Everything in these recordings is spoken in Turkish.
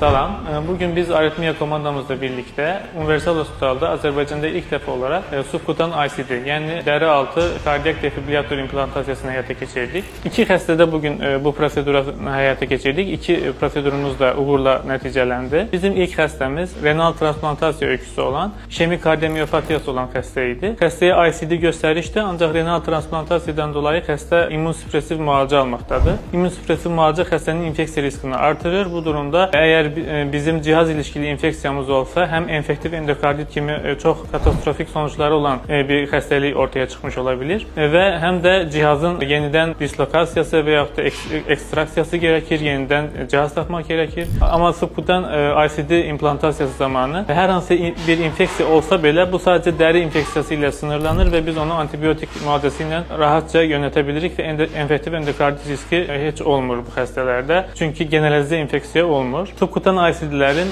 Salam. Bugün biz aritmiya komandamızla birlikte Universal Hospital'da Azərbaycanda ilk defa olarak subkutan ICD, yani dəri altı kardiyak defibrilyatör implantasiyasını həyata keçirdik. İki xəstədə bugün bu proseduru həyata keçirdik. İki prosedurumuz da uğurla nəticələndi. Bizim ilk xəstəmiz renal transplantasiya öyküsü olan işemik kardiyomiyopatiyası olan xəstə idi. Xəstəyə ICD göstərişdi, ancaq renal transplantasiyadan dolayı xəstə immunsüpresiv müalicə almaqdadır. İmmunsüpresiv müalicə xəstənin infeksiya riskini artırır. Bu durumda eğer bizim cihaz ilişkili infeksiyamız olsa hem enfektif endokardit kimi çok katastrofik sonuçları olan bir xəstəlik ortaya çıkmış olabilir ve hem de cihazın yeniden dislokasiyası veyahut da ekstraksiyası gerekir, yeniden cihaz takmak gerekir. Ama subkutan ICD implantasiyası zamanı her hansı bir infeksiya olsa bile bu sadece deri infeksiyası ile sınırlanır ve biz onu antibiyotik müalicəsiyle rahatça yönetebilirik ve enfektif endokardit riski hiç olmur bu xəstələrdə. Çünkü generalize infeksiya olmur. Subkutan ICD'lerin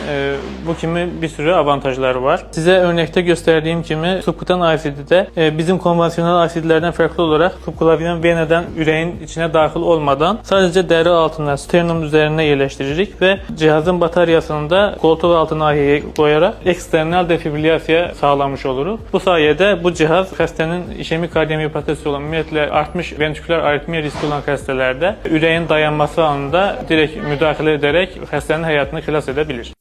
bu kimi bir sürü avantajları var. Size örnekte gösterdiğim kimi subkutan ICD'de bizim konvansiyonel ICD'lerden farklı olarak subklavyen veneden üreyin içine dahil olmadan sadece deri altına, sternum üzerine yerleştiririk ve cihazın bataryasını da koltuk altı nahiyeye koyarak eksternal defibrilyasiya sağlamış oluruz. Bu sayede bu cihaz xəstənin işemik kardiyomiyopatisi olan, ümumiyyətlə artmış ventriküler aritmiya riski olan xəstələrdə üreyin dayanması anında direkt müdaxilə ederek xəstənin həyatını xilas edebilir.